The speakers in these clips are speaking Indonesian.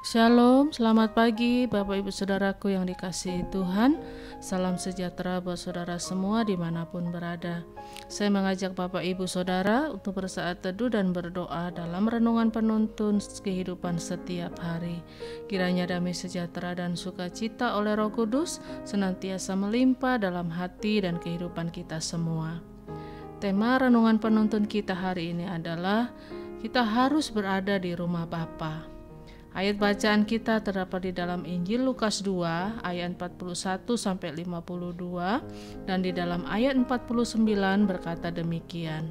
Shalom, selamat pagi Bapak Ibu Saudaraku yang dikasihi Tuhan. Salam sejahtera buat saudara semua dimanapun berada. Saya mengajak Bapak Ibu Saudara untuk bersaat teduh dan berdoa dalam renungan penuntun kehidupan setiap hari. Kiranya damai sejahtera dan sukacita oleh Roh Kudus senantiasa melimpah dalam hati dan kehidupan kita semua. Tema renungan penuntun kita hari ini adalah kita harus berada di rumah Bapa. Ayat bacaan kita terdapat di dalam Injil Lukas 2 ayat 41 sampai 52 dan di dalam ayat 49 berkata demikian.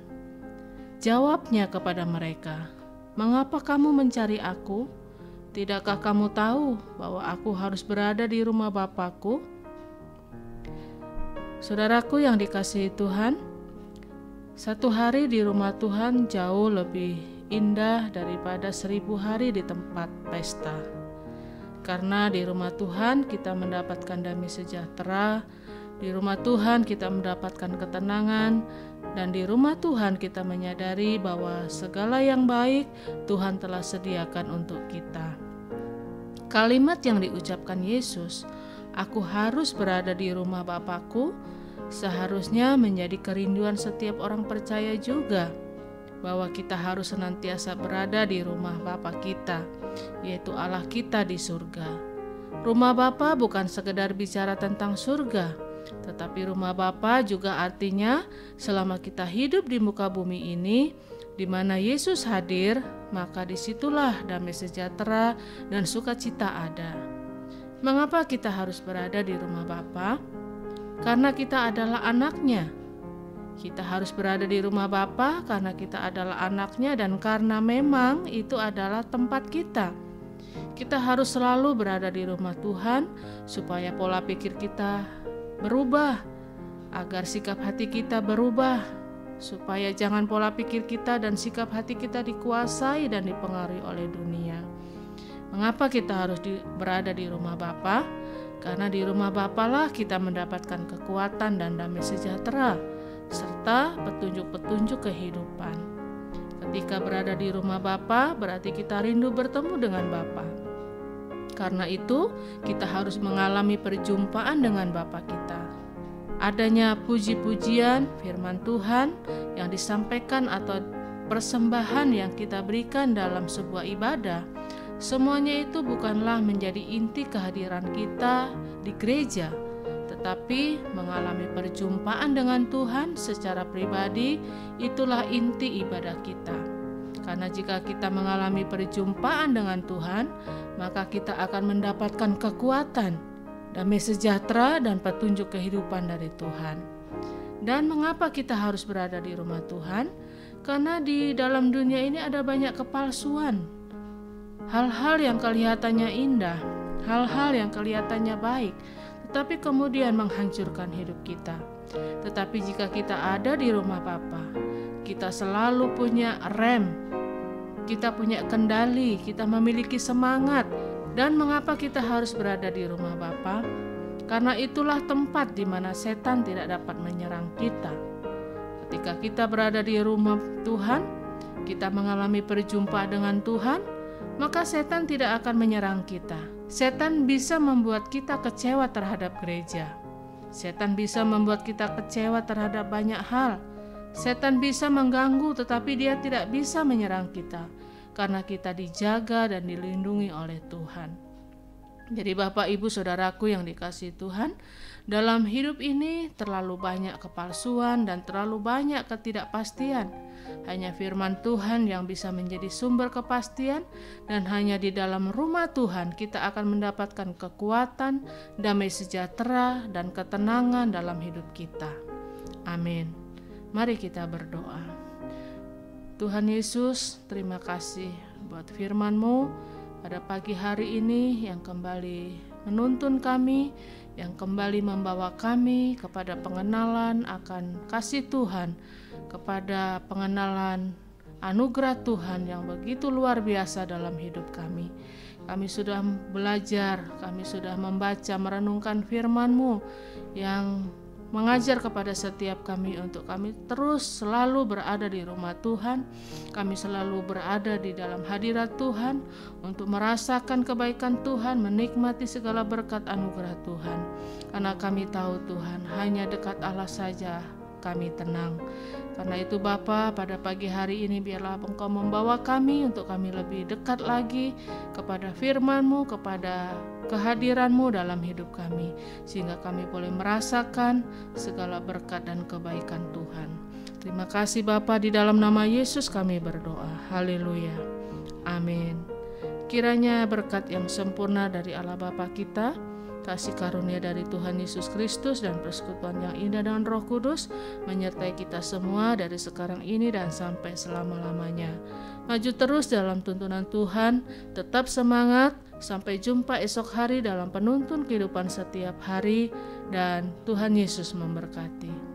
Jawabnya kepada mereka, "Mengapa kamu mencari aku? Tidakkah kamu tahu bahwa aku harus berada di rumah Bapakku?" Saudaraku yang dikasihi Tuhan, satu hari di rumah Tuhan jauh lebih indah daripada 1000 hari di tempat pesta. Karena di rumah Tuhan kita mendapatkan damai sejahtera, di rumah Tuhan kita mendapatkan ketenangan, dan di rumah Tuhan kita menyadari bahwa segala yang baik Tuhan telah sediakan untuk kita. Kalimat yang diucapkan Yesus, "Aku harus berada di rumah Bapakku," seharusnya menjadi kerinduan setiap orang percaya juga, bahwa kita harus senantiasa berada di rumah Bapa kita, yaitu Allah kita di surga. Rumah Bapa bukan sekedar bicara tentang surga, tetapi rumah Bapa juga artinya selama kita hidup di muka bumi ini, di mana Yesus hadir, maka disitulah damai sejahtera dan sukacita ada. Mengapa kita harus berada di rumah Bapa? Karena kita adalah anaknya. Kita harus berada di rumah Bapa karena kita adalah anaknya dan karena memang itu adalah tempat kita. Kita harus selalu berada di rumah Tuhan supaya pola pikir kita berubah, agar sikap hati kita berubah, supaya jangan pola pikir kita dan sikap hati kita dikuasai dan dipengaruhi oleh dunia. Mengapa kita harus berada di rumah Bapa? Karena di rumah Bapa lah kita mendapatkan kekuatan dan damai sejahtera serta petunjuk-petunjuk kehidupan. Ketika berada di rumah Bapa, berarti kita rindu bertemu dengan Bapa. Karena itu, kita harus mengalami perjumpaan dengan Bapa kita. Adanya puji-pujian firman Tuhan yang disampaikan atau persembahan yang kita berikan dalam sebuah ibadah, semuanya itu bukanlah menjadi inti kehadiran kita di gereja, tetapi mengalami perjumpaan dengan Tuhan secara pribadi, itulah inti ibadah kita. Karena jika kita mengalami perjumpaan dengan Tuhan, maka kita akan mendapatkan kekuatan, damai sejahtera, dan petunjuk kehidupan dari Tuhan. Dan mengapa kita harus berada di rumah Tuhan? Karena di dalam dunia ini ada banyak kepalsuan. Hal-hal yang kelihatannya indah, hal-hal yang kelihatannya baik, tetapi kemudian menghancurkan hidup kita. Tetapi jika kita ada di rumah Bapa, kita selalu punya rem, kita punya kendali, kita memiliki semangat. Dan mengapa kita harus berada di rumah Bapa? Karena itulah tempat di mana setan tidak dapat menyerang kita. Ketika kita berada di rumah Tuhan, kita mengalami perjumpaan dengan Tuhan, maka setan tidak akan menyerang kita. Setan bisa membuat kita kecewa terhadap gereja. Setan bisa membuat kita kecewa terhadap banyak hal. Setan bisa mengganggu, tetapi dia tidak bisa menyerang kita karena kita dijaga dan dilindungi oleh Tuhan. Jadi Bapak Ibu Saudaraku yang dikasihi Tuhan, dalam hidup ini terlalu banyak kepalsuan dan terlalu banyak ketidakpastian. Hanya firman Tuhan yang bisa menjadi sumber kepastian, dan hanya di dalam rumah Tuhan kita akan mendapatkan kekuatan, damai sejahtera, dan ketenangan dalam hidup kita. Amin. Mari kita berdoa. Tuhan Yesus, terima kasih buat firman-Mu pada pagi hari ini yang kembali menuntun kami, yang kembali membawa kami kepada pengenalan akan kasih Tuhan, kepada pengenalan anugerah Tuhan yang begitu luar biasa dalam hidup kami. Kami sudah belajar, kami sudah membaca, merenungkan firman-Mu yang mengajar kepada setiap kami untuk kami terus selalu berada di rumah Tuhan, kami selalu berada di dalam hadirat Tuhan untuk merasakan kebaikan Tuhan, menikmati segala berkat anugerah Tuhan. Karena kami tahu Tuhan, hanya dekat Allah saja kami tenang. Karena itu Bapa, pada pagi hari ini biarlah Engkau membawa kami untuk kami lebih dekat lagi kepada firman-Mu, kepada kehadiran-Mu dalam hidup kami, sehingga kami boleh merasakan segala berkat dan kebaikan Tuhan. Terima kasih Bapa, di dalam nama Yesus kami berdoa. Haleluya. Amin. Kiranya berkat yang sempurna dari Allah Bapa kita, kasih karunia dari Tuhan Yesus Kristus, dan persekutuan yang indah dengan Roh Kudus menyertai kita semua dari sekarang ini dan sampai selama-lamanya. Maju terus dalam tuntunan Tuhan, tetap semangat, sampai jumpa esok hari dalam penuntun kehidupan setiap hari, dan Tuhan Yesus memberkati.